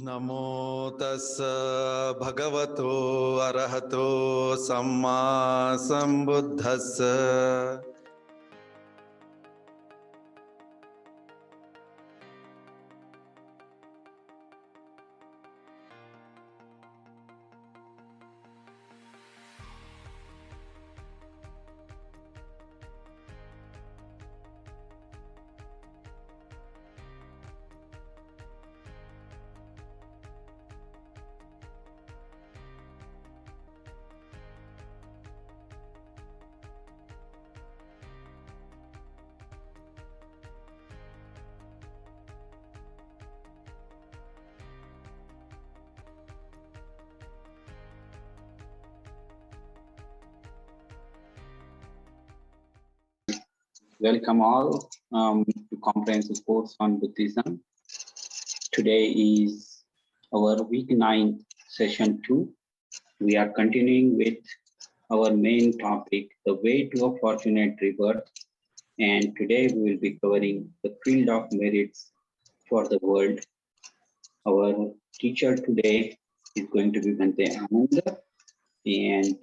नमो तस्स भगवतो अरहतो सम्मा संबुद्धस्स। Welcome all to Comprehensive Course on Buddhism. Today is our week 9, session 2. We are continuing with our main topic, the way to a fortunate rebirth. And today we will be covering the field of merits for the world. Our teacher today is going to be Bhante Ananda. And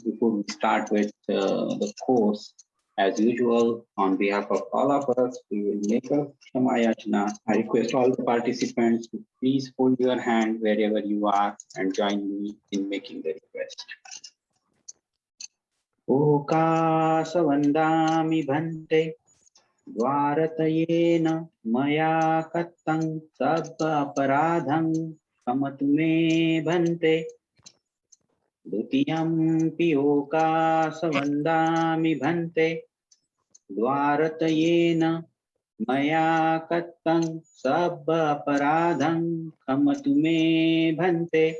before we start with the course, as usual, on behalf of all of us, we will make a Kshama Yachana. I request all the participants to please hold your hand wherever you are and join me in making the request. Okasa vandami bhante dvaratayena maya kattang sabba paradham kamatume bhante. Dutiyampi okasa vandami bhante dvaratayena maya kattam sabba paradham khamatu me bhante.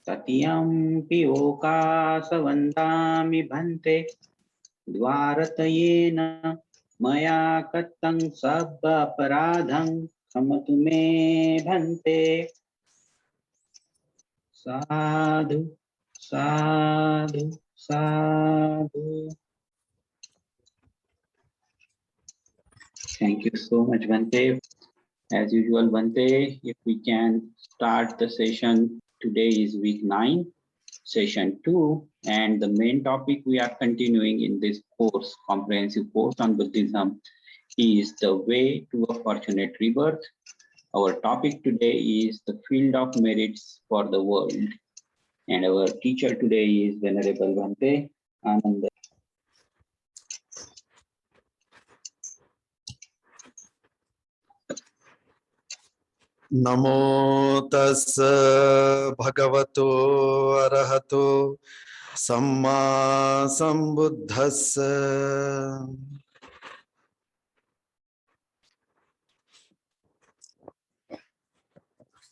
Tatiyampi okasa vandami bhante dvaratayena maya kattam sabba paradham khamatu me bhante. Sadhu, sadhu, sadhu. Thank you so much, Bhante. As usual, Bhante, if we can start the session. Today is week 9, session 2, and the main topic we are continuing in this course, comprehensive course on Buddhism, is the way to a fortunate rebirth. Our topic today is the field of merits for the world. And our teacher today is Venerable Bhante Ananda. नमो तस्स भगवतो अरहतो सम्मा संबुद्धस्स।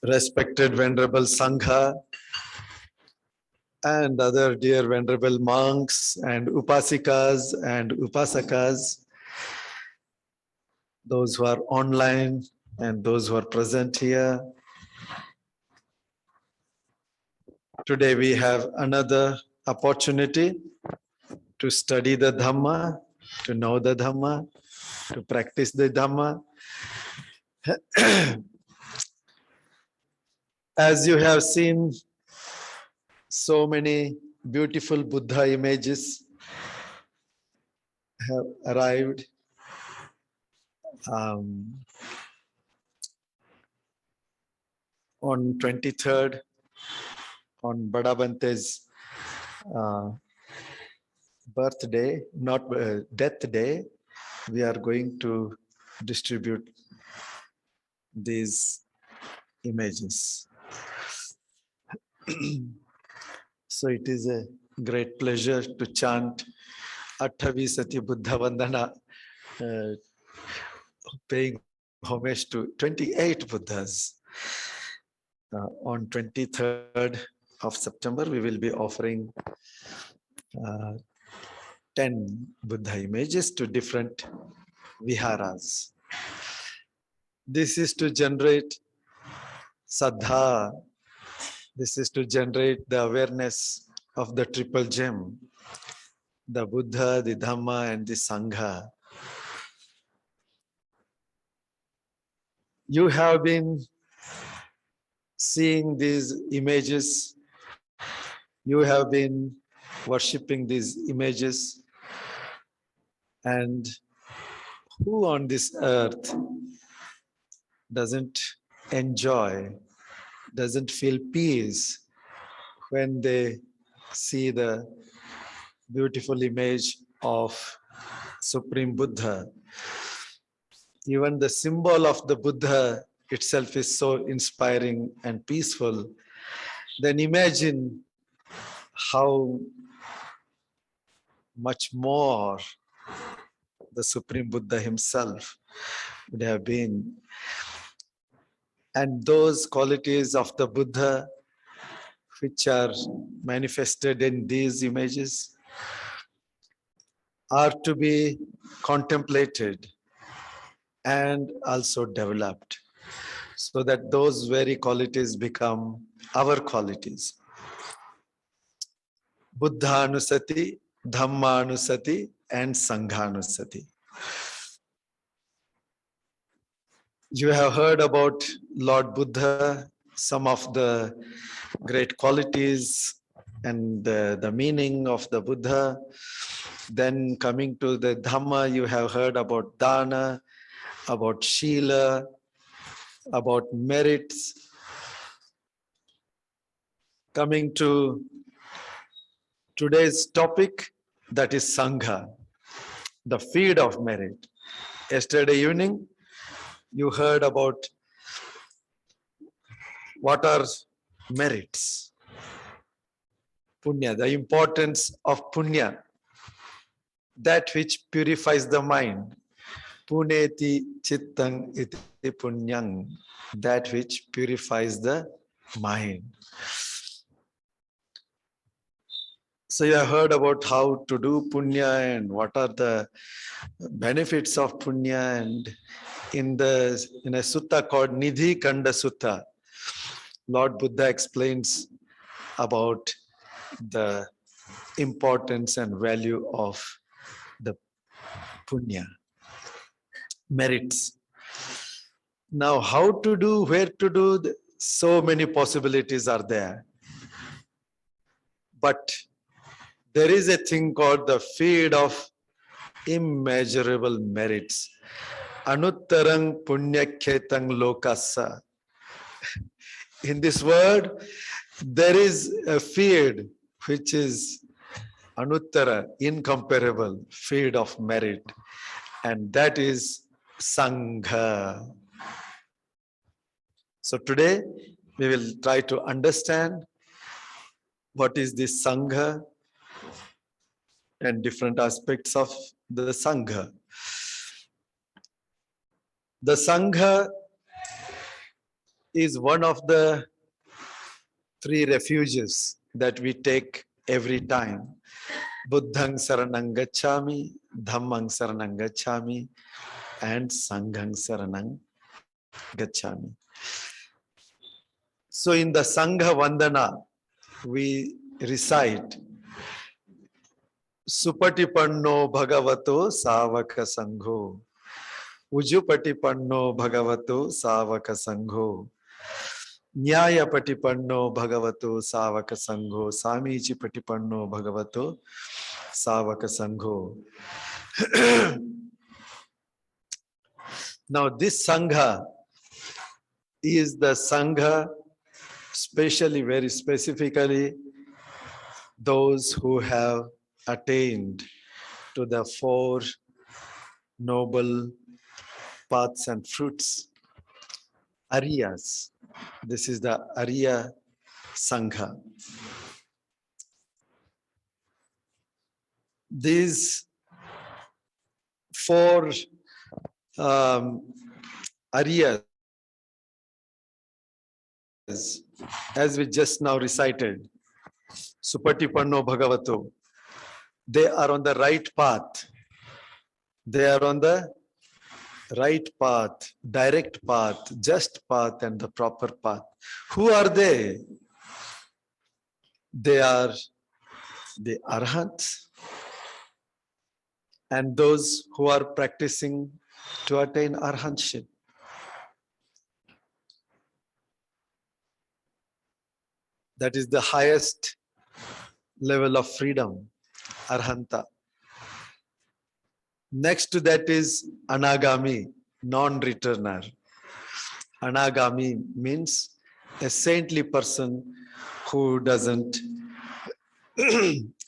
Respected Venerable Sangha and other dear Venerable monks and Upasikas and Upasakas, those who are online and those who are present here. Today we have another opportunity to study the Dhamma, to know the Dhamma, to practice the Dhamma. As you have seen, so many beautiful Buddha images have arrived. On 23rd, on Bada Bhante's birthday, not death day, we are going to distribute these images. So it is a great pleasure to chant Attavi Sati Buddha Vandana, paying homage to 28 Buddhas. On 23rd of September, we will be offering 10 Buddha images to different viharas. This is to generate saddha. This is to generate the awareness of the triple gem, the Buddha, the Dhamma, and the Sangha. You have been seeing these images. You have been worshipping these images. And who on this earth doesn't enjoy, doesn't feel peace when they see the beautiful image of Supreme Buddha? Even the symbol of the Buddha itself is so inspiring and peaceful. Then imagine how much more the Supreme Buddha himself would have been. And those qualities of the Buddha which are manifested in these images are to be contemplated and also developed, so that those very qualities become our qualities. Buddhanusati, Dhammanusati, and Sanghanusati. You have heard about Lord Buddha, some of the great qualities and the meaning of the Buddha. Then coming to the Dhamma, you have heard about Dana, about Shila, about merits. Coming to today's topic, that is Sangha, the feed of merit. Yesterday evening, you heard about what are merits. Punya, the importance of punya, that which purifies the mind. Puneti chittang iti punyang, that which purifies the mind. So you have heard about how to do punya and what are the benefits of punya, and in a sutta called Nidhi Kanda Sutta, Lord Buddha explains about the importance and value of the punya, merits. Now, how to do, where to do, so many possibilities are there. But there is a thing called the feed of immeasurable merits. Anuttarang punyakhetang lokasa. In this word, there is a feed which is anuttara, incomparable feed of merit, and that is Sangha. So today we will try to understand what is this Sangha and different aspects of the Sangha. The Sangha is one of the 3 refuges that we take every time. Buddhang saranang gacchami, Dhammang saranang gacchami, and Sanghang saranang gacchami. So in the Sangha Vandana, we recite Supatipanno Bhagavato Savaka Sangho, Ujupatipanno Bhagavato Savaka Sangho, Nyaya Patipanno Bhagavato Savaka Sangho, Samiji Patipanno Bhagavato Savaka Sangho. Now this Sangha is the Sangha, especially, very specifically, those who have attained to the 4 noble paths and fruits, Ariyas. This is the Ariya Sangha. These 4 Ariyas, as we just now recited, Supatipanno Bhagavato, they are on the right path. They are on the right path, direct path, just path, and the proper path. Who are they? They are the Arhats and those who are practicing to attain Arhatship. That is the highest level of freedom, arhanta. Next to that is anagami, non-returner. Anagami means a saintly person who doesn't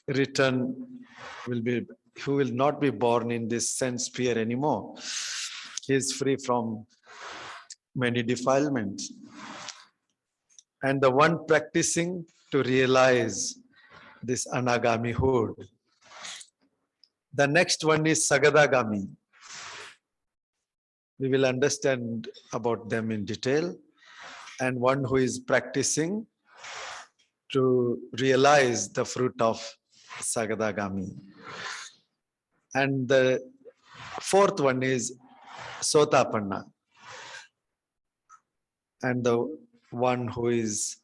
return, who will not be born in this sense sphere anymore. He is free from many defilements. And the one practicing to realize this anagamihood. The next one is sagadagami. We will understand about them in detail. And one who is practicing to realize the fruit of sagadagami. And the fourth one is sotapanna. And the one who is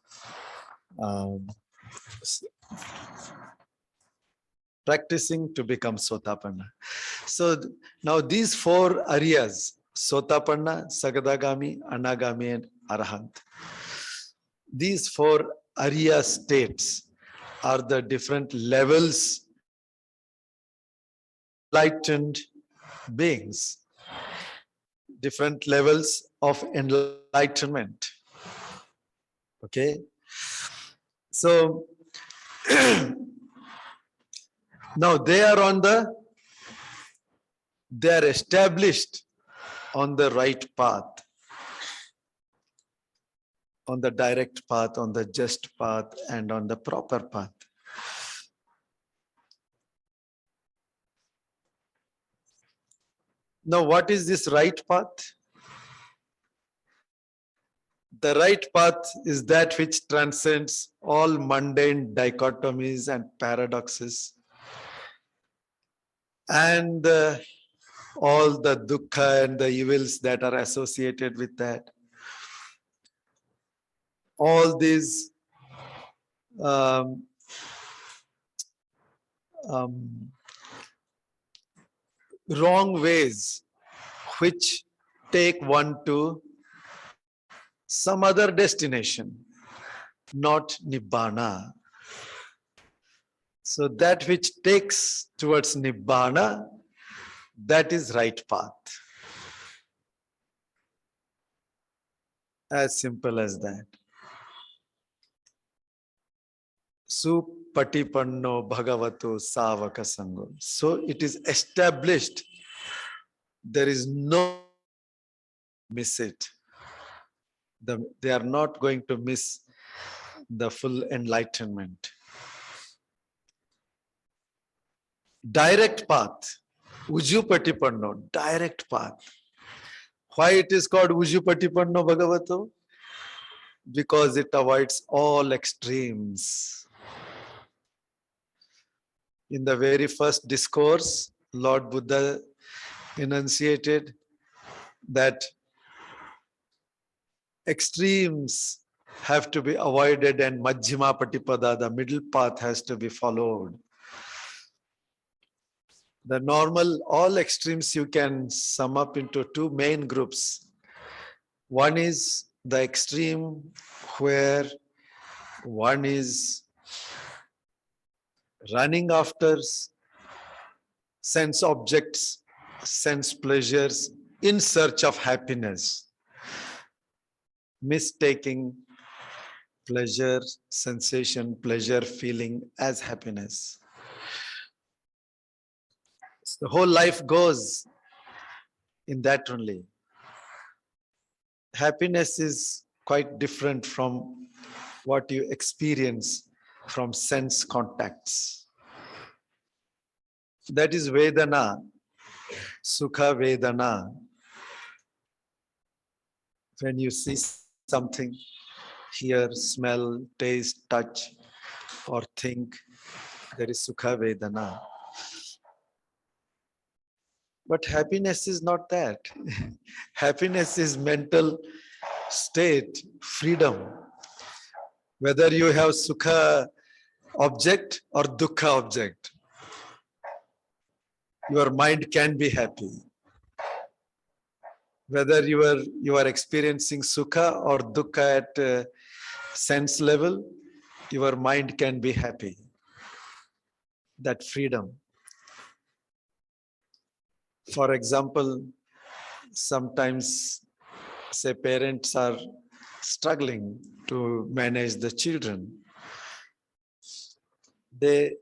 practicing to become sotapanna. So now these four areas, sotapanna, sagadagami, anagami, and arahant. These four arya states are the different levels enlightened beings, different levels of enlightenment. Okay, so now they are established on the right path, on the direct path, on the just path, and on the proper path. Now, what is this right path? The right path is that which transcends all mundane dichotomies and paradoxes, and all the dukkha and the evils that are associated with that. All these wrong ways which take one to some other destination, not Nibbana. So that which takes towards Nibbana, that is right path. As simple as that. Supatipanno bhagavato savaka sango. So it is established. There is no miss it. They are not going to miss the full enlightenment. Direct path. Ujupatipanno, direct path. Why it is called Ujupatipanno Bhagavato? Because it avoids all extremes. In the very first discourse, Lord Buddha enunciated that extremes have to be avoided and Majjhima Patipada, the middle path, has to be followed. The normal, all extremes you can sum up into two main groups. One is the extreme where one is running after sense objects, sense pleasures in search of happiness, mistaking pleasure, sensation, pleasure, feeling as happiness. So the whole life goes in that only. Happiness is quite different from what you experience from sense contacts. That is Vedana, Sukha Vedana. When you see something, hear, smell, taste, touch, or think, there is Sukha Vedana. But happiness is not that. Happiness is mental state, freedom. Whether you have Sukha object or Dukkha object, your mind can be happy. Whether you are experiencing Sukha or Dukkha at sense level, your mind can be happy. That freedom. For example, sometimes, say, parents are struggling to manage the children. They,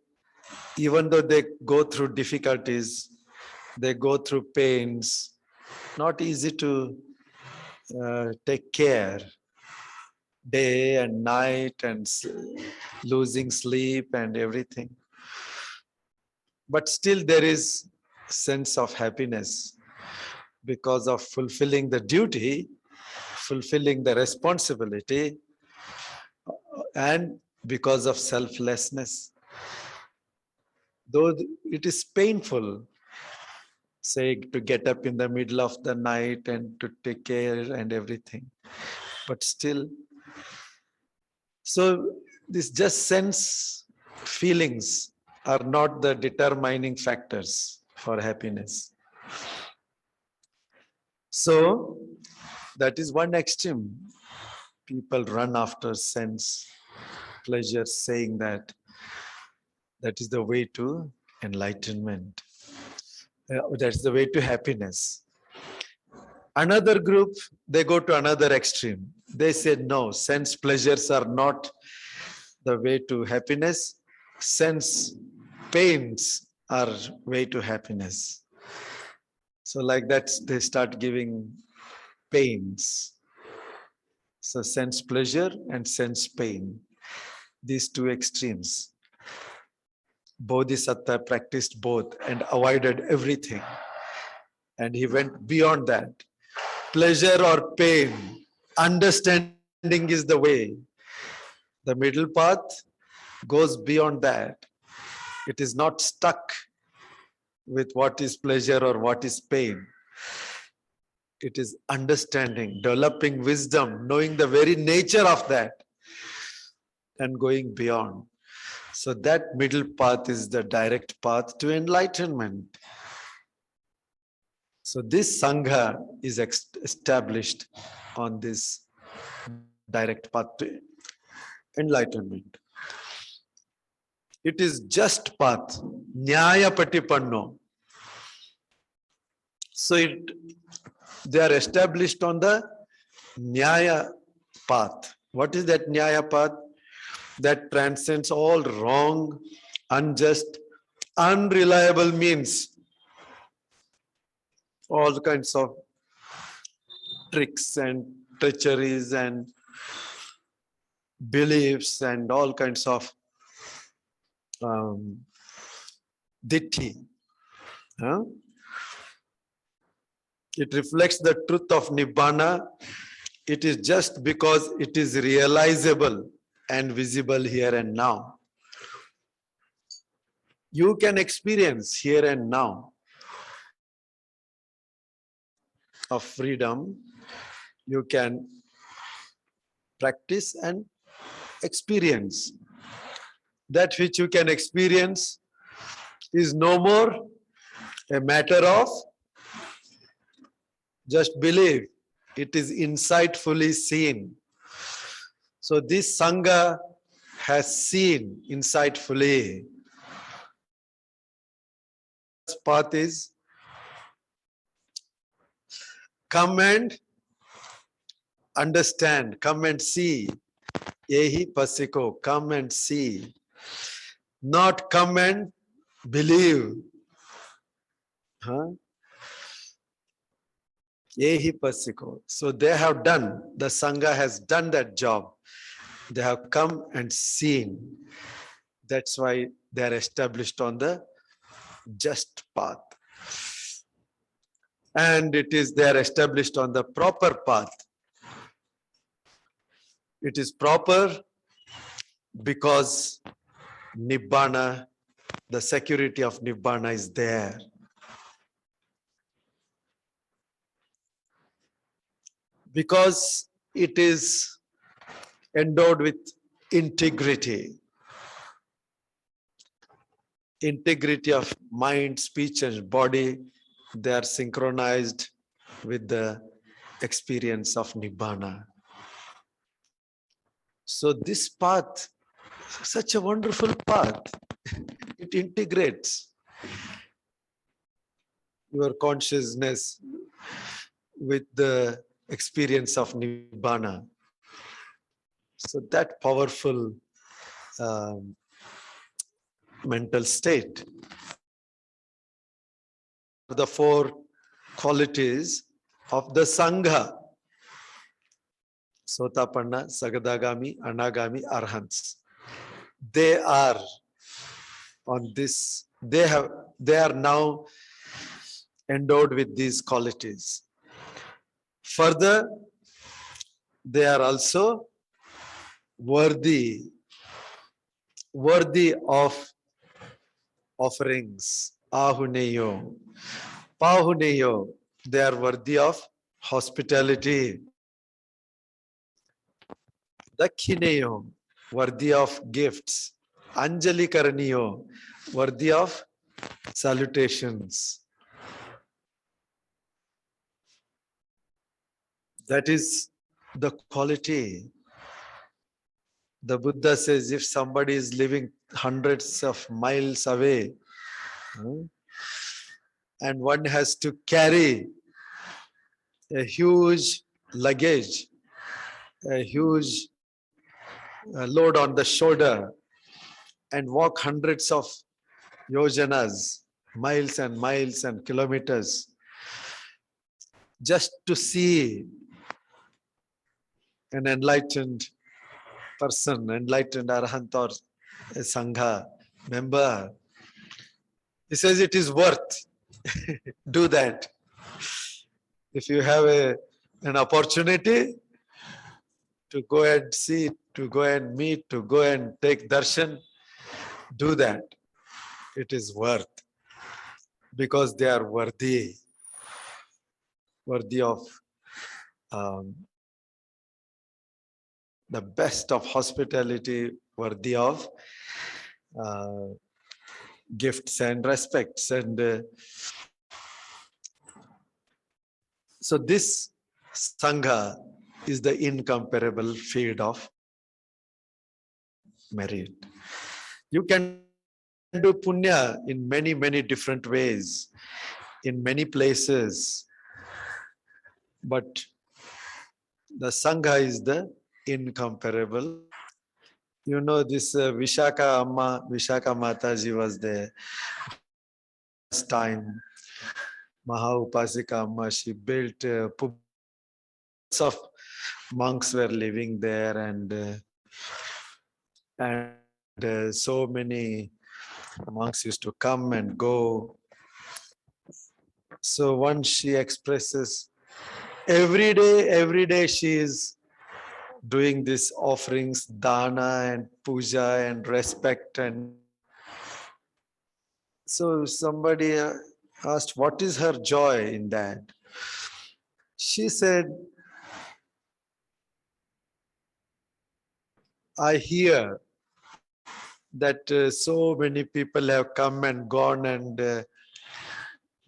even though they go through difficulties, they go through pains, not easy to take care, day and night, and losing sleep and everything. But still there is sense of happiness because of fulfilling the duty, fulfilling the responsibility, and because of selflessness. Though it is painful, say, to get up in the middle of the night and to take care and everything, but still. So this just sense feelings are not the determining factors for happiness. So that is one extreme. People run after sense pleasure, saying that that is the way to enlightenment. That's the way to happiness. Another group, they go to another extreme. They say, no, sense pleasures are not the way to happiness. Sense pains are way to happiness. So like that, they start giving pains. So sense pleasure and sense pain, these two extremes. Bodhisattva practiced both and avoided everything. And he went beyond that. Pleasure or pain, understanding is the way. The middle path goes beyond that. It is not stuck with what is pleasure or what is pain. It is understanding, developing wisdom, knowing the very nature of that, and going beyond. So that middle path is the direct path to enlightenment. So this Sangha is established on this direct path to enlightenment. It is just path, Nyaya Patipanno. So they are established on the Nyaya path. What is that Nyaya path? That transcends all wrong, unjust, unreliable means. All kinds of tricks and treacheries and beliefs and all kinds of ditti. It reflects the truth of Nibbana. It is just because it is realizable and visible here and now. You can experience here and now of freedom. You can practice and experience. That which you can experience is no more a matter of just believe. It is insightfully seen. So this Sangha has seen insightfully. This path is come and understand, come and see. Yehi pasiko, come and see. Not come and believe. Yehi pasiko. So they have done, the Sangha has done that job. They have come and seen. That's why they are established on the just path. And they are established on the proper path. It is proper because Nibbana, the security of Nibbana is there. Because it is endowed with integrity. Integrity of mind, speech, and body, they are synchronized with the experience of Nibbana. So this path Such a wonderful path. It integrates your consciousness with the experience of Nibbana. So that powerful mental state. The four qualities of the Sangha. Sotapanna, Sagadagami, Anagami, Arhants. They are on this, they are now endowed with these qualities. Further, they are also worthy of offerings. Ahuneyo, Pahuneyo, they are worthy of hospitality. Dakhineyo, worthy of gifts. Anjali Karaniyo, worthy of salutations. That is the quality. The Buddha says if somebody is living hundreds of miles away, and one has to carry a huge luggage, a huge load on the shoulder, and walk hundreds of yojanas, miles and miles and kilometers, just to see an enlightened person, enlightened arahant or a sangha member. He says it is worth. Do that. If you have an opportunity to go and see, to go and meet, to go and take darshan, do that. It is worth, because they are worthy of the best of hospitality, worthy of gifts and respects. And so this Sangha is the incomparable field of merit. You can do punya in many, many different ways, in many places, but the Sangha is the incomparable. You know, this Vishaka Mataji was there. Last time, Maha Upasika Amma, she built of monks were living there, and so many monks used to come and go. So once she expresses, every day she is doing this offerings, dana and puja and respect. And so somebody asked, what is her joy in that? She said, I hear that so many people have come and gone, and they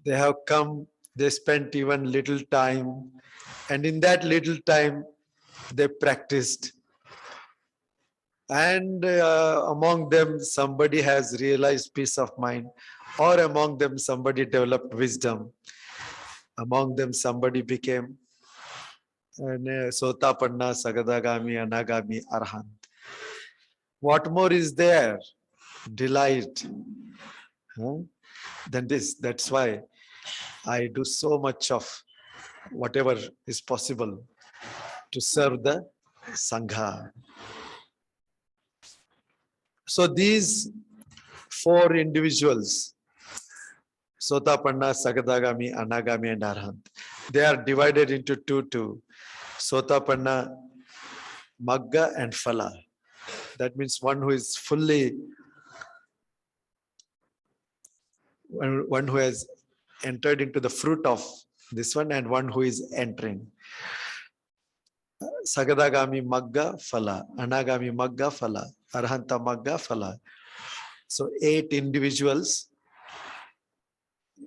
have come, they spent even little time, and in that little time they practiced, and among them somebody has realized peace of mind, or among them somebody developed wisdom, among them somebody became Sotapanna, Sagadagami, Anagami, Arhant. What more is there? Delight. Than this. That's why I do so much of whatever is possible to serve the Sangha. So these four individuals, Sotapanna, Sagadagami, Anagami, and Arhant, they are divided into two. Sotapanna, Magga, and Phala. That means one who is fully, one who has entered into the fruit of this one, and one who is entering. Sagadagami Magga Phala, Anagami Magga Phala, Arhanta Magga Phala. So 8 individuals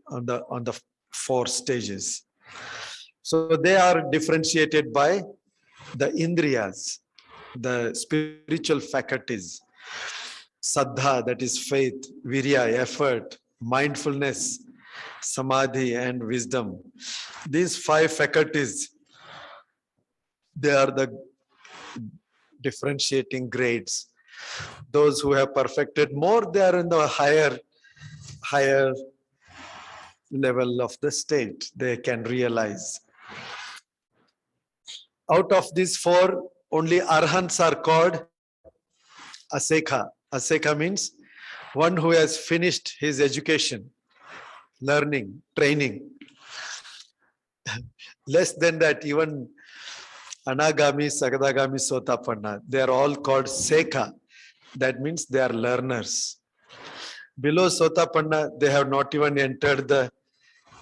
on the 4 stages. So they are differentiated by the indriyas, the spiritual faculties. Saddha, that is faith, virya, effort, mindfulness, samadhi, and wisdom. These 5 faculties, they are the differentiating grades. Those who have perfected more, they are in the higher level of the state. They can realize. Out of these 4, only arhants are called asekha. Asekha means one who has finished his education, learning, training. Less than that, even anagami, sagadagami, sotapanna, they are all called sekha. That means they are learners. Below sotapanna, they have not even entered the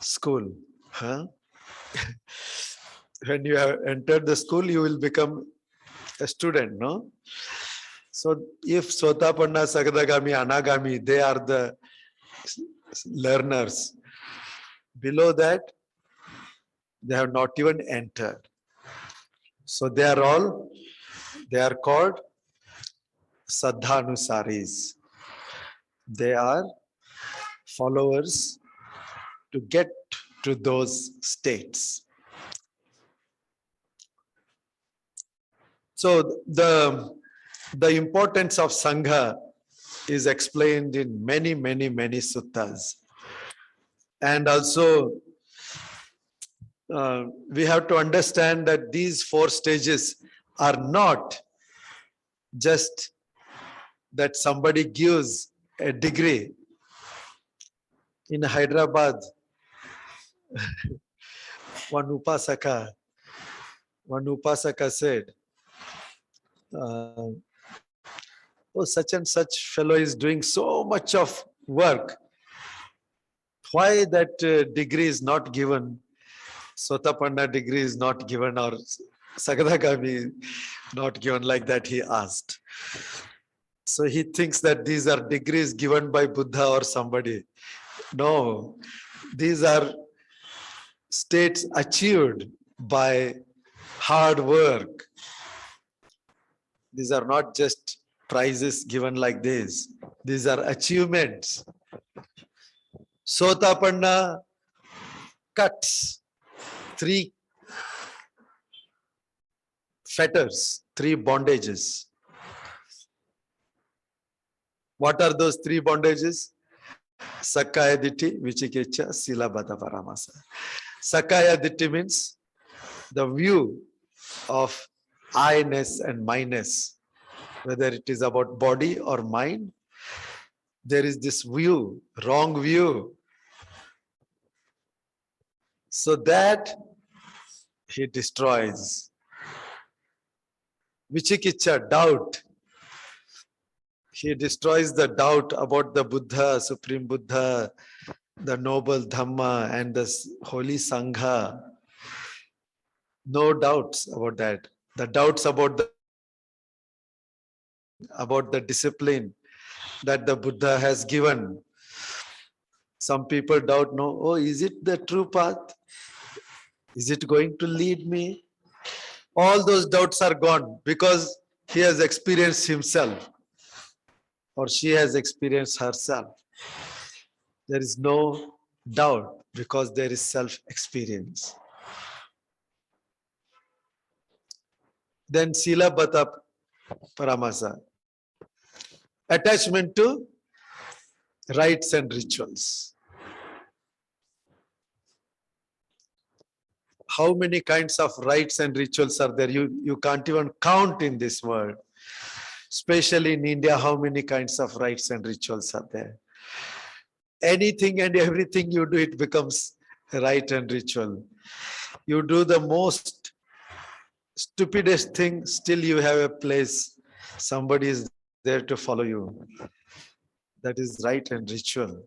school. Huh? When you have entered the school, you will become a student, no? So if sotapanna, sagadagami, anagami, they are the learners. Below that, they have not even entered. So they are called Saddhanusaris. They are followers to get to those states. So the importance of Sangha is explained in many suttas. And also, we have to understand that these 4 stages are not just that somebody gives a degree. In Hyderabad, one upasaka said, oh, such and such fellow is doing so much of work. Why that degree is not given? Sotapanna degree is not given, or Sagadagami not given, like that he asked. So he thinks that these are degrees given by Buddha or somebody. No, these are states achieved by hard work. These are not just prizes given like this. These are achievements. Sotapanna cuts 3 fetters, 3 bondages. What are those 3 bondages? Sakkaya Ditthi, Vichikicha, Silabhata Paramasa. Sakkaya Ditthi means the view of I-ness and my-ness, whether it is about body or mind. There is this view, wrong view. So that he destroys. Vichikicha, doubt. He destroys the doubt about the Buddha, Supreme Buddha, the noble Dhamma, and the holy Sangha. No doubts about that. The doubts about the discipline that the Buddha has given. Some people doubt, no, oh, is it the true path? Is it going to lead me? All those doubts are gone because he has experienced himself, or she has experienced herself. There is no doubt because there is self-experience. Then Silabhata Paramasa. Attachment to rites and rituals. How many kinds of rites and rituals are there? You can't even count in this world. Especially in India, how many kinds of rites and rituals are there? Anything and everything you do, it becomes a rite and ritual. You do the most stupidest thing, still you have a place. Somebody is there to follow you. That is rite and ritual.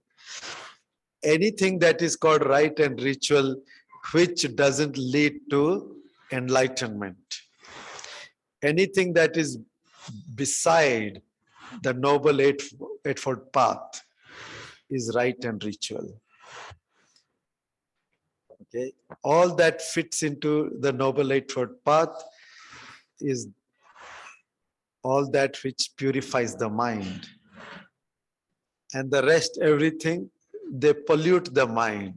Anything that is called rite and ritual which doesn't lead to enlightenment. Anything that is beside the Noble Eightfold Path is rite and ritual. Okay, all that fits into the Noble Eightfold Path is all that which purifies the mind. And the rest, everything, they pollute the mind.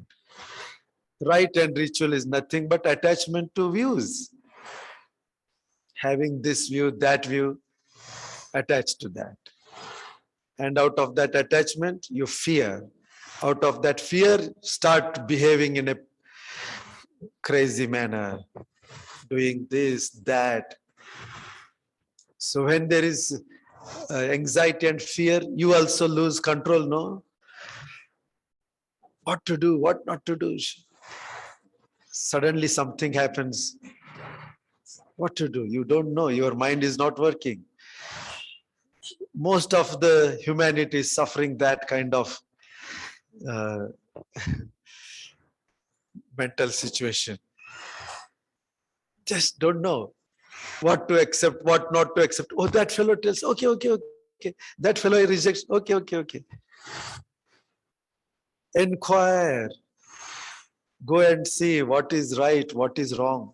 Rite and ritual is nothing but attachment to views. Having this view, that view, attached to that. And out of that attachment, you fear. Out of that fear, start behaving in a crazy manner, doing this, that. So when there is anxiety and fear, you also lose control, no? What to do, what not to do. Suddenly something happens. What to do? You don't know. Your mind is not working. Most of the humanity is suffering that kind of mental situation. Just don't know what to accept, what not to accept. Oh, that fellow tells, okay, okay, okay. That fellow rejects, okay, okay, okay. Inquire. Go and see what is right, what is wrong.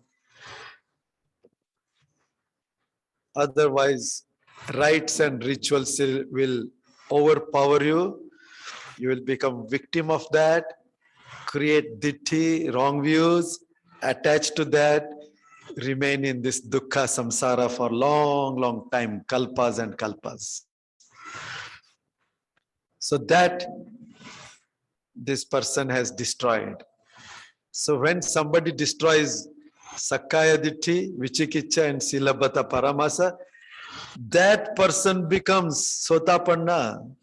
Otherwise, rites and rituals will overpower you. You will become victim of that, create ditti, wrong views, attach to that, remain in this dukkha samsara for long, long time, kalpas and kalpas. So that this person has destroyed. So when somebody destroys Sakkaya Ditti, Vichikicha and Silabhata Paramasa, that person becomes Sotapanna.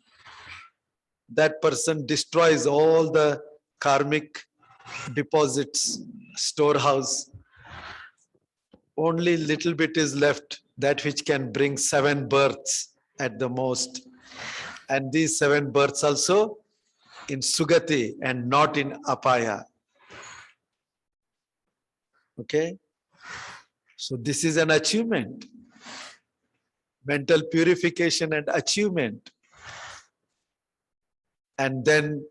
That person destroys all the karmic deposits, storehouse. Only little bit is left, that which can bring 7 births at the most. And these 7 births also in Sugati and not in Apaya. Okay? So this is an achievement. Mental purification and achievement. And then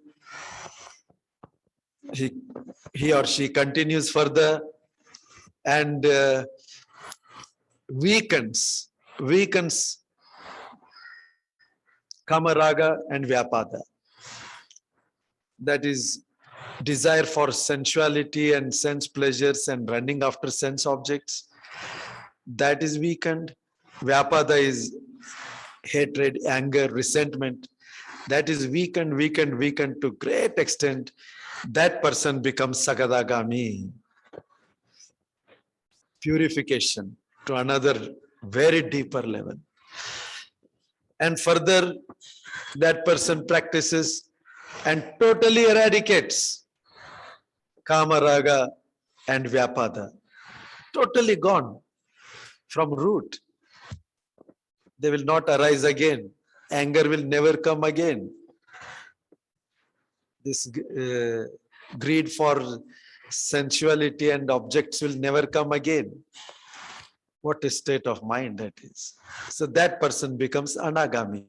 he or she continues further and weakens Kamaraga and Vyapada. That is desire for sensuality and sense pleasures and running after sense objects. That is weakened. Vyapada is hatred, anger, resentment. That is weakened to great extent. That person becomes Sagadagami. Purification to another very deeper level. And further, that person practices and totally eradicates Kama, Raga and Vyapada. Totally gone from root. They will not arise again. Anger will never come again. This greed for sensuality and objects will never come again. What a state of mind that is. So that person becomes Anagami.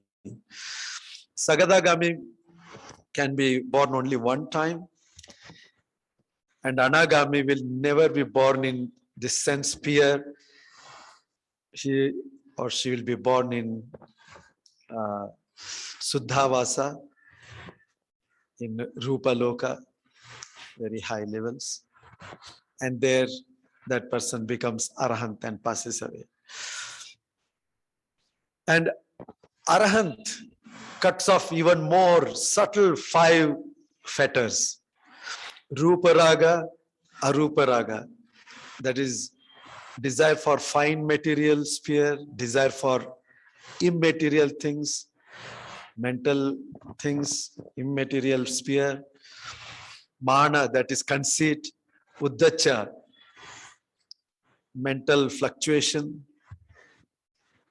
Sagadagami can be born only one time. And Anagami will never be born in this sense sphere. He or she will be born in Suddhavasa, in Rupa Loka, very high levels. And there that person becomes Arahant and passes away. And Arahant cuts off even more subtle 5 fetters. Rupa Raga, Arupa Raga. That is desire for fine material sphere, desire for immaterial things, mental things, immaterial sphere. Mana, that is conceit. Uddacha, mental fluctuation.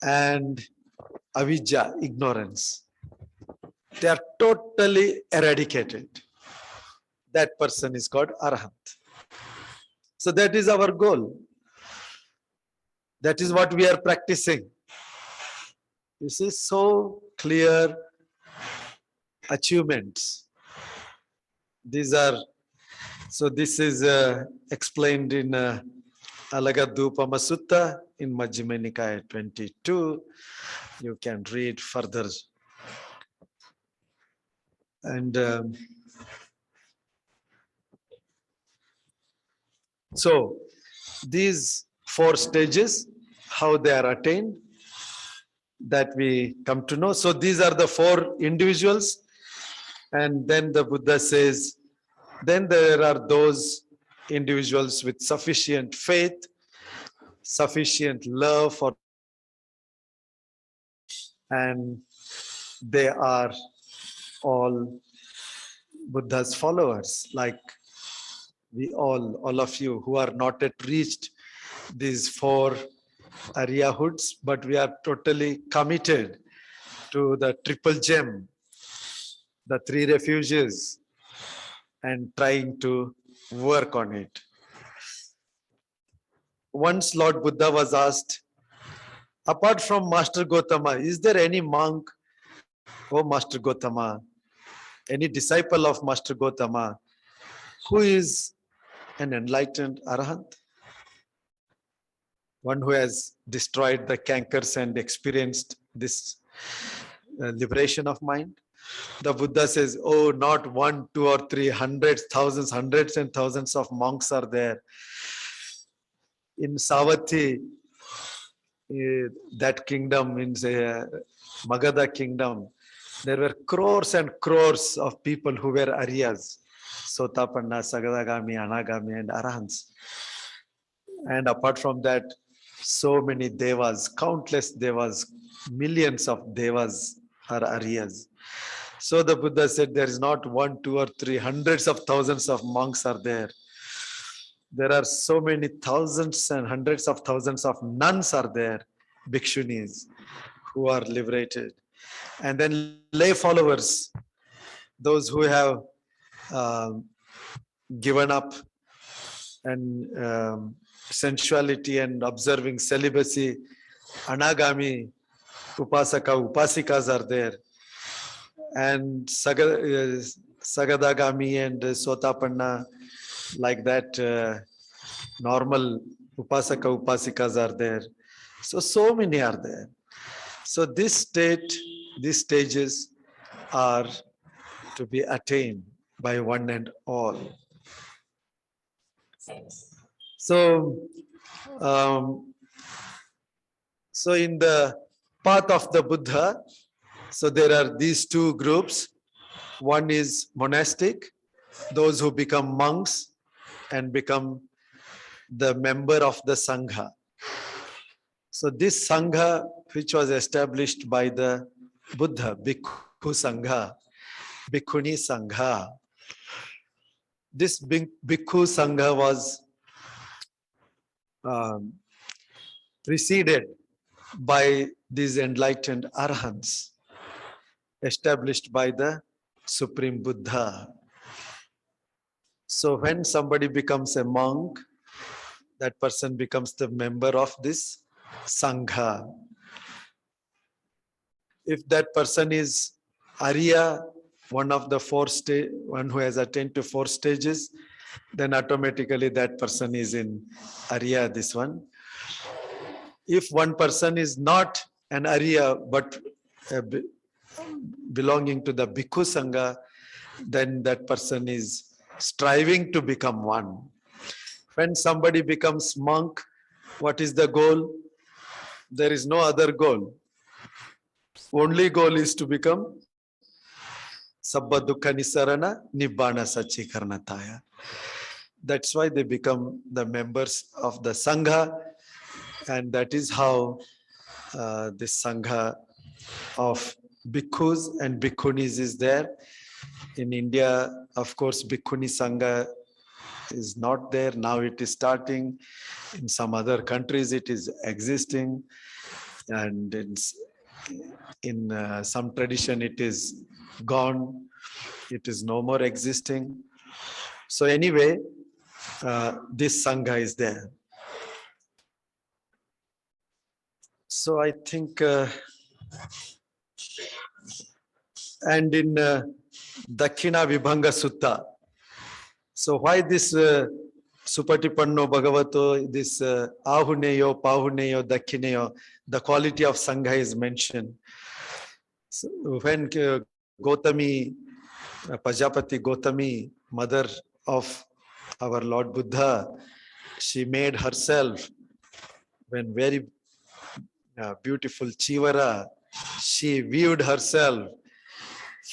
And Avijja, ignorance. They are totally eradicated. That person is called Arahant. So that is our goal. That is what we are practicing. You see, so clear achievements. These are, so this is explained in Alagadupama Sutta in Majjhima Nikaya 22. You can read further. And so these 4 stages, how they are attained, that we come to know. So these are the 4 individuals. And then the Buddha says, then there are those individuals with sufficient faith, sufficient love for, and they are all Buddha's followers, like we all of you who are not yet reached these 4 Aryahoods, but we are totally committed to the triple gem, the 3 refuges, and trying to work on it. Once Lord Buddha was asked, apart from Master Gotama, is there any monk, oh Master Gotama, any disciple of Master Gotama who is an enlightened Arahant? One who has destroyed the cankers and experienced this liberation of mind? The Buddha says, oh, not 1, 2, or 3, hundreds, thousands, hundreds and thousands of monks are there. In Savatthi, that kingdom, in Magadha kingdom, there were crores and crores of people who were Aryas, Sotapanna, Sagadagami, Anagami, and Arahants. And apart from that, so many devas, countless devas, millions of devas are Aryas. So the Buddha said there is not 1, 2, or 3, hundreds of thousands of monks are there. There are so many thousands and hundreds of thousands of nuns are there, bhikshunis, who are liberated. And then lay followers, those who have given up and sensuality and observing celibacy, Anagami, Upasaka, Upasikas are there. And Sagadagami and Sotapanna, like that, normal Upasaka, Upasikas are there. So many are there. So this state, these stages are to be attained by one and all. So in the path of the Buddha, so there are these 2 groups. One is monastic, those who become monks and become the member of the Sangha. So this Sangha, which was established by the Buddha, Bhikkhu Sangha, Bhikkhuni Sangha. This Bhikkhu Sangha was preceded by these enlightened Arahants, established by the Supreme Buddha. So when somebody becomes a monk, that person becomes the member of this Sangha. If that person is Arya, one of the 4 stages, one who has attained to 4 stages, then automatically that person is in Arya, this one. If one person is not an Arya, but belonging to the Bhikkhu Sangha, then that person is striving to become one. When somebody becomes monk, what is the goal? There is no other goal. Only goal is to become Sabba Dukkha Nisarana Nibbana Sachikarnataya. That's why they become the members of the Sangha, and that is how this Sangha of Bhikkhus and Bhikkhunis is there. In India, of course, Bhikkhuni Sangha is not there. Now it is starting. In some other countries, it is existing. And in some tradition, it is gone. It is no more existing. So anyway, this Sangha is there. So I think, and in Dakshina Vibhanga Sutta, so why this Supatipanno Bhagavato, this Ahuneyo, Pahuneyo, Dakhineyo, the quality of Sangha is mentioned. So when Gautami, Pajapati Gautami, mother of our Lord Buddha, she made herself when very beautiful Chivara, she viewed herself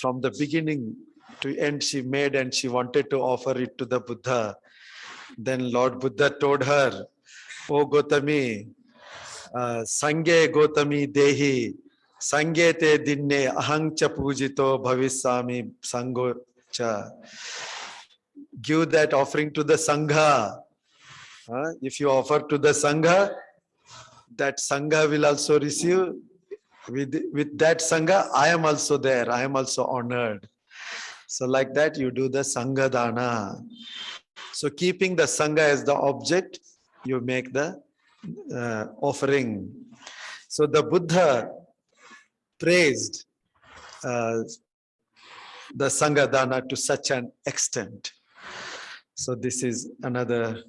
from the beginning to end, she made and she wanted to offer it to the Buddha. Then Lord Buddha told her, "O Gautami, Sangye Gautami Dehi, Sangye te dinne ahang cha pujito bhavisami sango cha." Give that offering to the Sangha. If you offer to the Sangha, that Sangha will also receive. With that Sangha, I am also there. I am also honored. So like that, you do the Sangha Dana. So keeping the Sangha as the object, you make the offering. So the Buddha praised the Sangha Dana to such an extent. So this is another,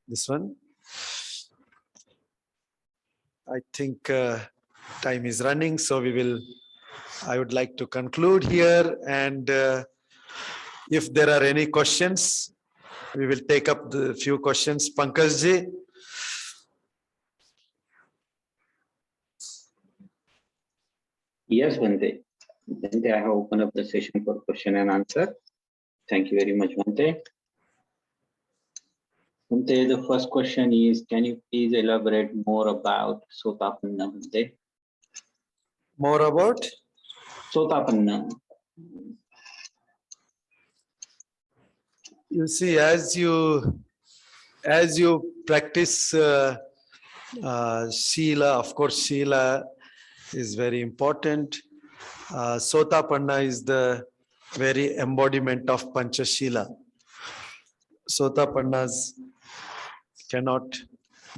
this one. I think time is running, so I would like to conclude here, and if there are any questions, we will take up the few questions. Pankaj ji. Yes, Bhante. Bhante, I have opened up the session for question and answer. Thank you very much, Bhante. Bhante, the first question is, can you please elaborate more about Sotapanna, Bhante? More about? Sotapanna. You see, as you practice Shila, of course, Shila is very important. Sotapanna is the very embodiment of Panchashila. Sotapannas cannot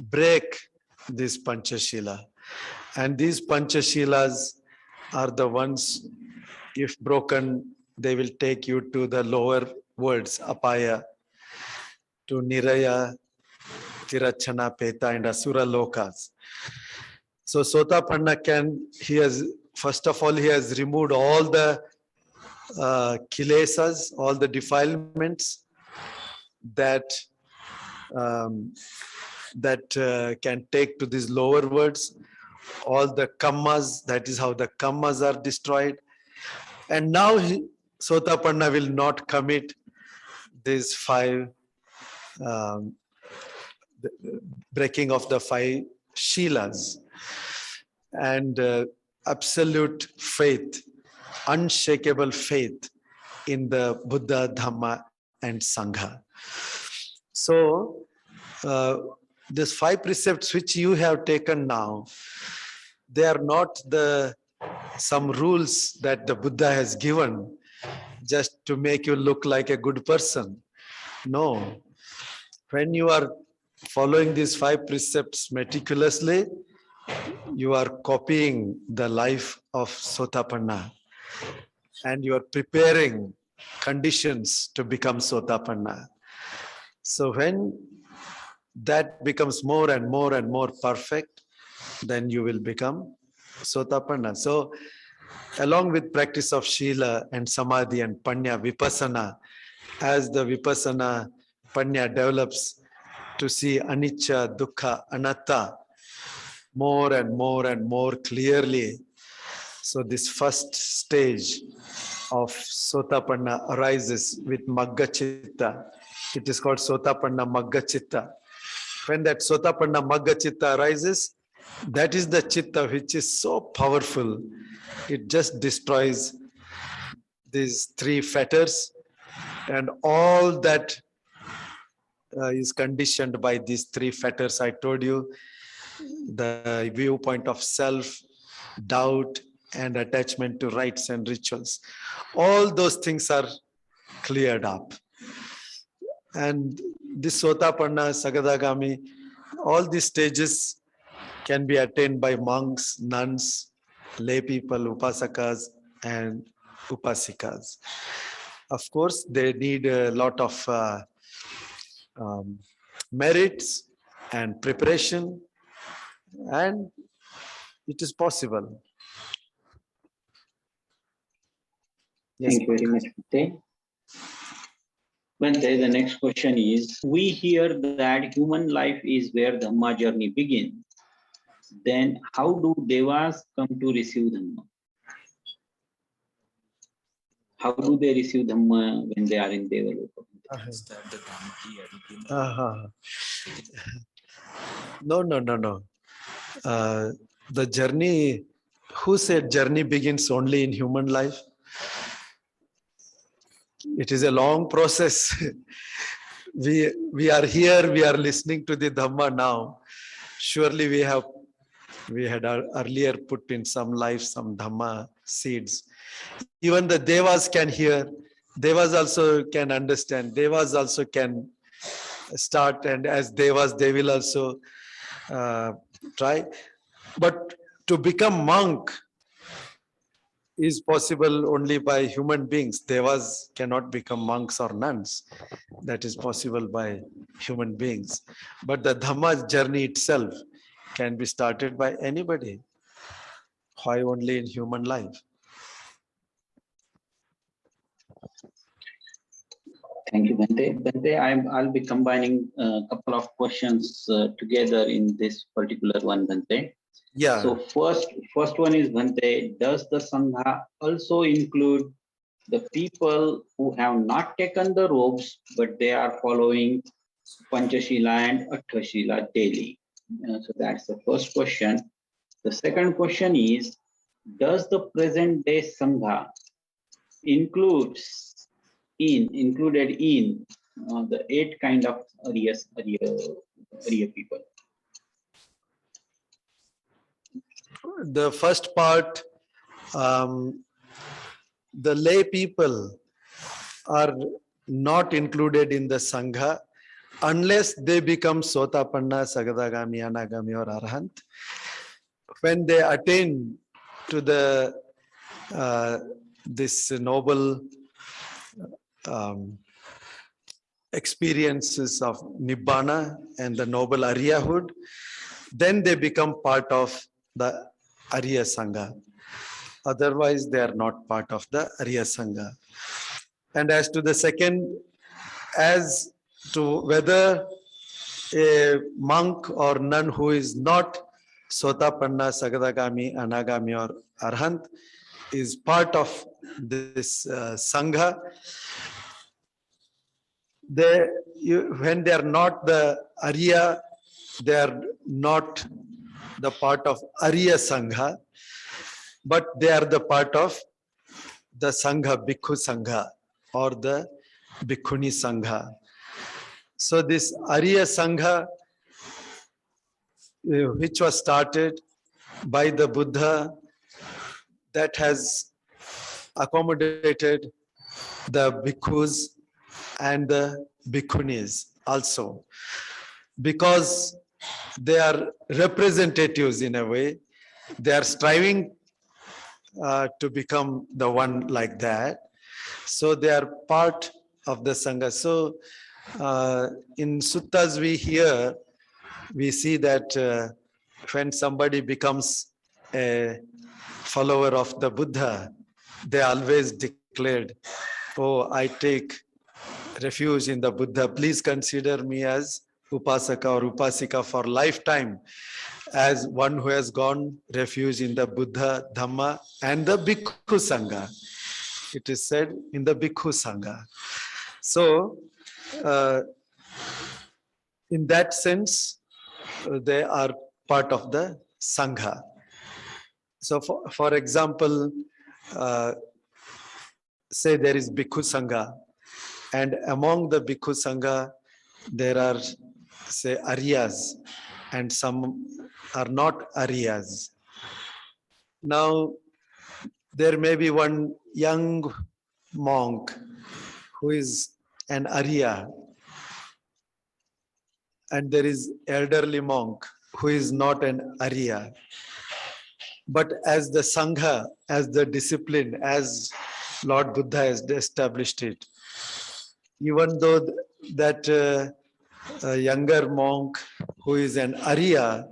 break this Panchashila. And these Panchashilas are the ones, if broken, they will take you to the lower worlds, Apaya, to Niraya, Tirachana, Peta, and Asura Lokas. So Sotapanna first of all, he has removed all the kilesas, all the defilements that can take to these lower worlds, all the kammas, that is how the kammas are destroyed. And now Sotapanna will not commit these five, breaking of the five shilas. And absolute faith, unshakable faith in the Buddha, Dhamma, and Sangha. So, these five precepts which you have taken now, they are not some rules that the Buddha has given just to make you look like a good person. No. When you are following these five precepts meticulously, you are copying the life of Sotapanna, and you are preparing conditions to become Sotapanna. So when that becomes more and more and more perfect, then you will become Sotapanna. So along with practice of Shila and Samadhi and Panya, Vipassana, as the Vipassana Panya develops to see Anicca, Dukkha, Anatta more and more and more clearly. So this first stage of Sotapanna arises with Magga Chitta. It is called Sotapanna Magga Chitta. When that Sotapanna Magga Chitta arises, that is the Chitta which is so powerful. It just destroys these three fetters, and all that is conditioned by these three fetters. I told you, the viewpoint of self, doubt, and attachment to rites and rituals. All those things are cleared up. And this Sotapanna, Sagadagami, all these stages can be attained by monks, nuns, lay people, upasakas, and upasikas. Of course, they need a lot of merits and preparation, and it is possible. Yes. Thank you very much, Bhante. Bhante, the next question is, we hear that human life is where Dhamma journey begins. Then how do Devas come to receive Dhamma? How do they receive Dhamma when they are in Devaloka? Uh-huh. No. The journey, who said journey begins only in human life? It is a long process. We are here, we are listening to the Dhamma now. Surely we had earlier put in some life some Dhamma seeds. Even the Devas can hear, Devas also can understand, Devas also can start, and as Devas they will also try. But to become monk is possible only by human beings. Devas cannot become monks or nuns. That is possible by human beings. But the Dhamma journey itself can be started by anybody. Why only in human life? Thank you, Bhante. Bhante, I'll be combining a couple of questions together in this particular one, Bhante. Yeah. So first one is, Bhante, does the Sangha also include the people who have not taken the robes, but they are following Panchashila and Atthashila daily? So that's the first question. The second question is, does the present day Sangha included in the 8 kind of Arya people? The first part, the lay people are not included in the Sangha unless they become Sotapanna, Sagadagami, Anagami or Arahant. When they attain to the this noble experiences of Nibbana and the noble Aryahood, then they become part of the Arya Sangha. Otherwise, they are not part of the Arya Sangha. And as to the second, as to whether a monk or nun who is not Sotapanna, Sagadagami, Anagami or Arhant is part of this Sangha, when they are not the Arya, they are not the part of Arya Sangha, but they are the part of the Sangha, Bhikkhu Sangha or the Bhikkhuni Sangha. So this Arya Sangha, which was started by the Buddha, that has accommodated the Bhikkhus and the Bhikkhunis also, because they are representatives in a way. They are striving to become the one like that. So they are part of the Sangha. So in suttas we see that when somebody becomes a follower of the Buddha, they always declared, "Oh, I take refuge in the Buddha. Please consider me as Upasaka or Upasika for lifetime, as one who has gone refuge in the Buddha, Dhamma and the Bhikkhu Sangha." It is said in the Bhikkhu Sangha. So, in that sense, they are part of the Sangha. So, for example, say there is Bhikkhu Sangha, and among the Bhikkhu Sangha, there are, say, Aryas, and some are not Aryas. Now, there may be one young monk who is an Arya, and there is elderly monk who is not an Arya. But as the Sangha, as the discipline, as Lord Buddha has established it, even though that a younger monk who is an Arya,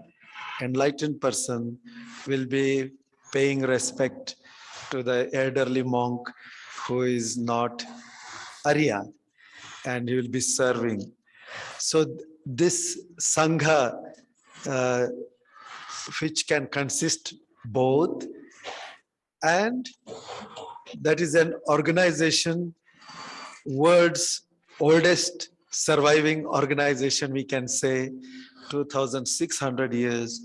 enlightened person, will be paying respect to the elderly monk who is not Arya, and he will be serving. So this Sangha, uh, which can consist both, and that is an organization, world's oldest surviving organization, we can say, 2600 years,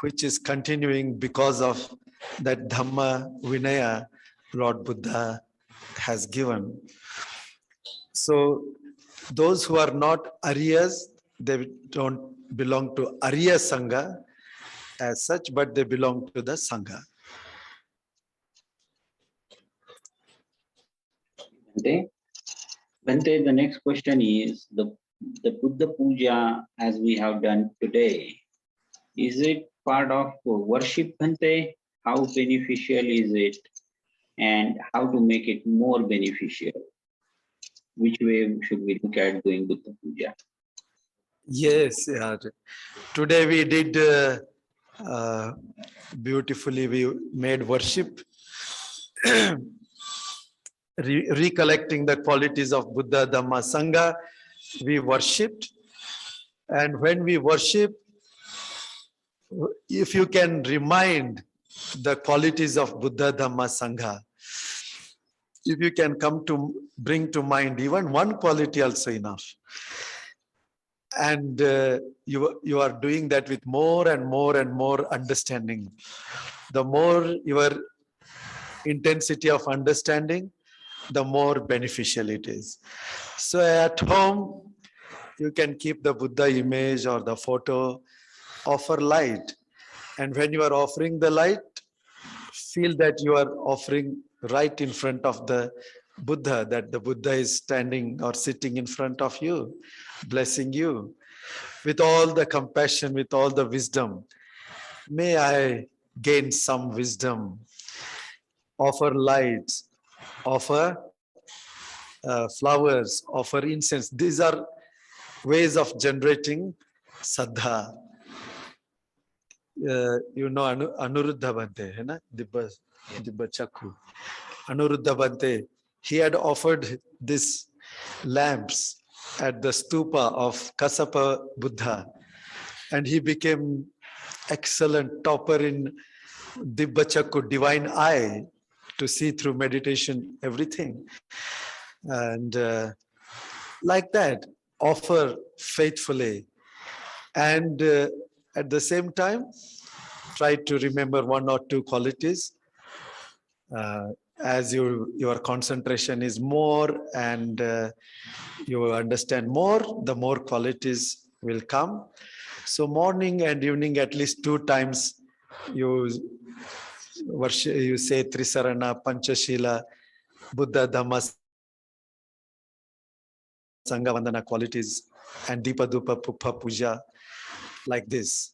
which is continuing because of that Dhamma Vinaya Lord Buddha has given. So those who are not Aryas, they don't belong to Arya Sangha as such, but they belong to the Sangha. Bhante, the next question is the Buddha Puja as we have done today. Is it part of worship, Bhante? How beneficial is it? And how to make it more beneficial? Which way should we look at doing Buddha Puja? Yes, yeah. Today we did beautifully, we made worship, recollecting the qualities of Buddha, Dhamma, Sangha. We worshipped, and when we worship, if you can remind the qualities of Buddha, Dhamma, Sangha, if you can come to bring to mind even one quality also enough, and you are doing that with more and more and more understanding. The more your intensity of understanding, the more beneficial it is. So at home, you can keep the Buddha image or the photo, offer light. And when you are offering the light, feel that you are offering right in front of the Buddha, that the Buddha is standing or sitting in front of you, blessing you with all the compassion, with all the wisdom. May I gain some wisdom, offer lights, offer flowers, offer incense. These are ways of generating saddha. You know Anuruddha Bhante, hai na? Dibba Chakku. Anuruddha Bhante, he had offered these lamps at the stupa of Kasapa Buddha, and he became excellent topper in Dibba Chakku, divine eye, to see through meditation everything. And like that, offer faithfully, and at the same time try to remember one or two qualities. As your concentration is more and you understand more, the more qualities will come. So morning and evening, at least 2 times, you worship, you say Trisarana, Panchashila, Buddha, Dhamma, Sangha Vandana qualities, and Deepa Dupa Pupa Puja, like this,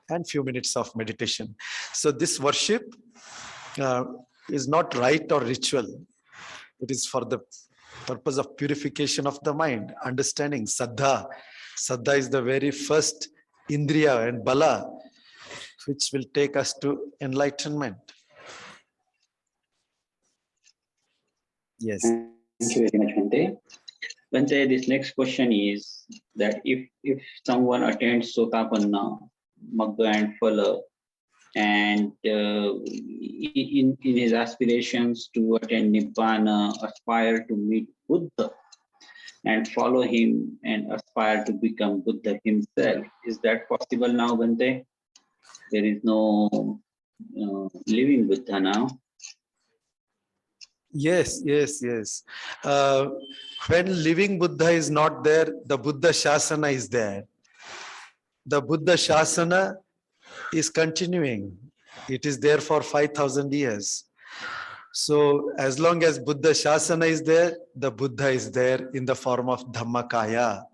and few minutes of meditation. So this worship is not rite or ritual. It is for the purpose of purification of the mind, understanding Saddha. Saddha is the very first Indriya and Bala, which will take us to enlightenment. Yes. Thank you very much, Bhante. Bhante, this next question is that if someone attends Sotapanna, Magga and Phala, and in his aspirations to attend Nibbana, aspire to meet Buddha and follow him and aspire to become Buddha himself, is that possible now, Bhante? There is no living Buddha now. Yes, yes, yes. When living Buddha is not there, the Buddha Shasana is there. The Buddha Shasana is continuing. It is there for 5,000 years. So as long as Buddha Shasana is there, the Buddha is there in the form of Dhammakaya.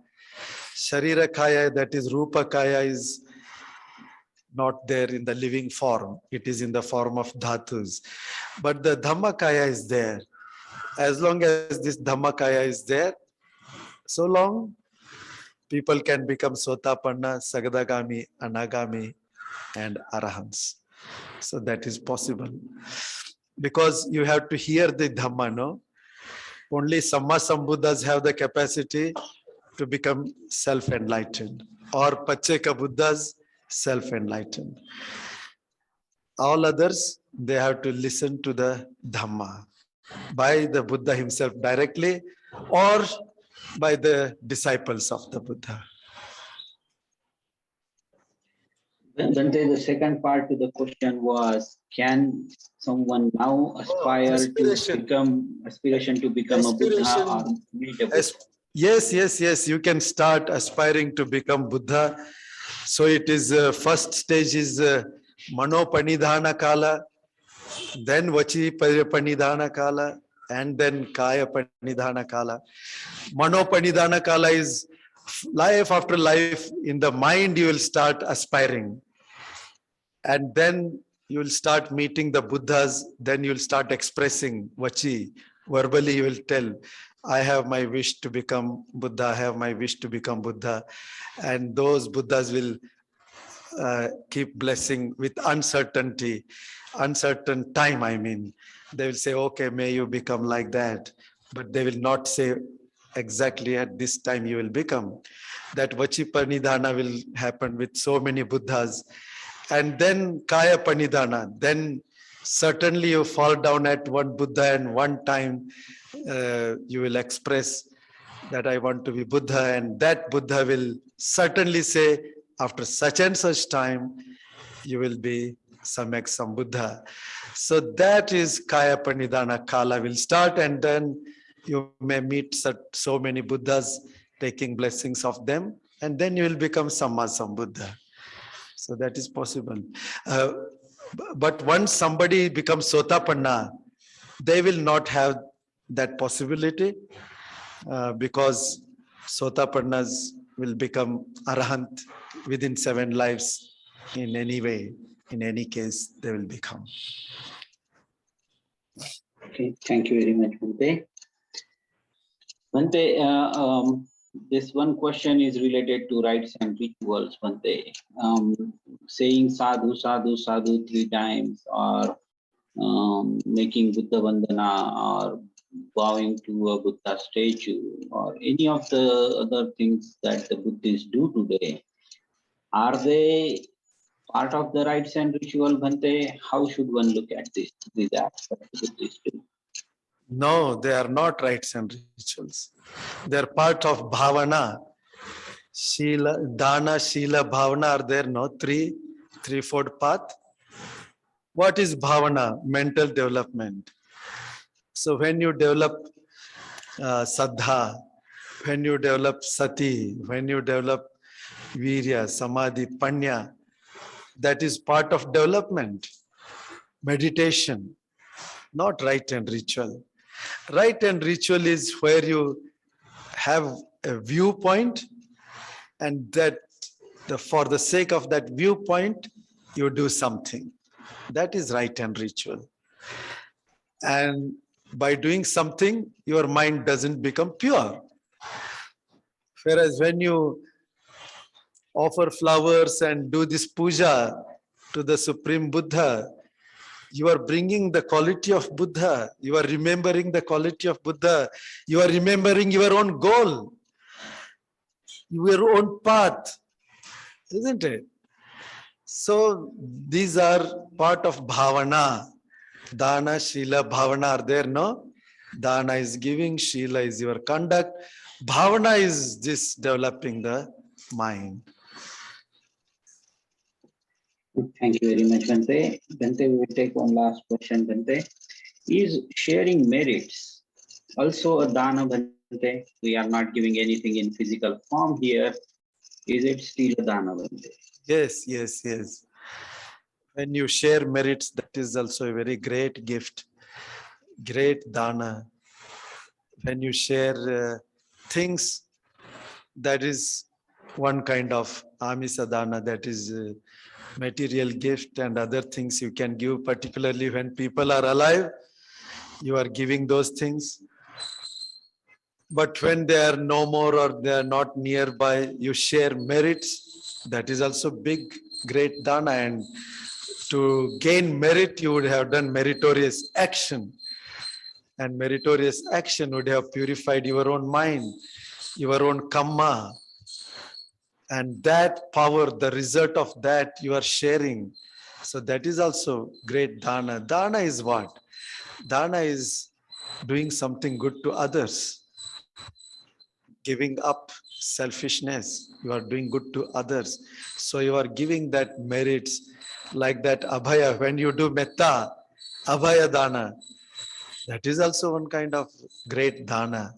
Sharira Kaya, that is Rupa Kaya, is not there in the living form. It is in the form of dhatus. But the Dhammakaya is there. As long as this Dhammakaya is there, so long people can become Sotapanna, Sagadagami, Anagami, and Arahants. So that is possible. Because you have to hear the Dhamma, no? Only Samma Sambuddhas have the capacity to become self-enlightened, or Pacheka Buddhas self-enlightened. All others, they have to listen to the Dhamma by the Buddha himself directly or by the disciples of the Buddha. Bhante, the second part to the question was, can someone now aspire to become a Buddha or meet a Buddha? Yes. You can start aspiring to become Buddha. So it is first stage is Mano Panidhana Kala, then Vachi Panidhana Kala, and then Kaya Panidhana Kala. Mano Panidhana Kala is life after life. In the mind, you will start aspiring. And then you will start meeting the Buddhas. Then you will start expressing Vachi. Verbally, you will tell, I have my wish to become Buddha. I have my wish to become Buddha. And those Buddhas will keep blessing with uncertain time. I mean, they will say, okay, may you become like that. But they will not say exactly at this time you will become. That Vachi Panidhana will happen with so many Buddhas. And then Kaya Panidhana, then certainly you fall down at one Buddha and one time you will express that I want to be Buddha, and that Buddha will certainly say, after such and such time, you will be Samyak Sambuddha. So that is Kaya Panidhana Kala will start, and then you may meet so many Buddhas taking blessings of them, and then you will become Samma Sambuddha. So that is possible. But once somebody becomes Sotapanna, they will not have that possibility because Sotapannas will become Arahant within 7 lives in any way, in any case, they will become. Okay, thank you very much, Bhante. Bhante, this one question is related to rites and rituals, Bhante. Saying sadhu, sadhu, sadhu 3 times, or making Buddha Vandana, or bowing to a Buddha statue, or any of the other things that the Buddhists do today, are they part of the rites and ritual, Bhante? How should one look at these acts that the Buddhists do? No, they are not rites and rituals. They are part of bhavana. Shila, dana, shila, bhavana are there, no? Threefold path. What is bhavana? Mental development. So when you develop saddha, when you develop sati, when you develop virya, samadhi, panya, that is part of development. Meditation, not rite and ritual. Rite and ritual is where you have a viewpoint, and that for the sake of that viewpoint, you do something. That is rite and ritual. And by doing something, your mind doesn't become pure. Whereas when you offer flowers and do this puja to the Supreme Buddha, you are bringing the quality of Buddha. You are remembering the quality of Buddha. You are remembering your own goal, your own path, isn't it? So these are part of bhavana. Dana, Shila, Bhavana are there, no? Dana is giving, Shila is your conduct. Bhavana is this developing the mind. Thank you very much, Bhante. Bhante, we will take one last question, Bhante. Is sharing merits also a dana, Bhante? We are not giving anything in physical form here. Is it still a dana, Bhante? Yes. When you share merits, that is also a very great gift, great dana. When you share things, that is one kind of amisa dana, that is material gift, and other things you can give, particularly when people are alive, you are giving those things. But when they are no more or they are not nearby, you share merits. That is also big, great dana. And to gain merit, you would have done meritorious action. And meritorious action would have purified your own mind, your own kamma. And that power, the result of that you are sharing. So that is also great dana. Dana is what? Dana is doing something good to others, giving up selfishness. You are doing good to others. So you are giving that merits like that abhaya. When you do metta, abhaya dana, that is also one kind of great dana,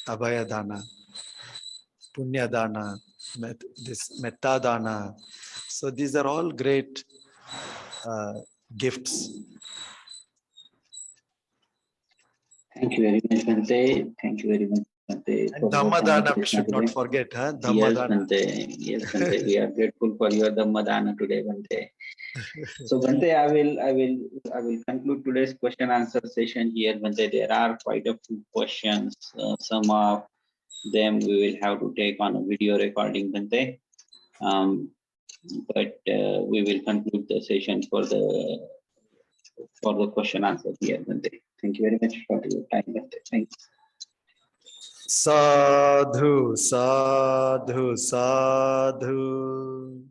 abhaya dana, punya dana, this metta dana. So these are all great gifts. Thank you very much, Bhante. Thank you very much, Bhante. And Dhammadana should not forget, huh? Yes, Dhammadana. Bhante. Yes, Bhante. We are grateful for your Dhammadana today, Bhante. So, Bhante, I will conclude today's question answer session here, Bhante. There are quite a few questions. Some of them we will have to take on a video recording, Bhante. But we will conclude the session for the question answer here, Bhante. Thank you very much for your time, Bhante. Thanks. Sadhu, sadhu, sadhu.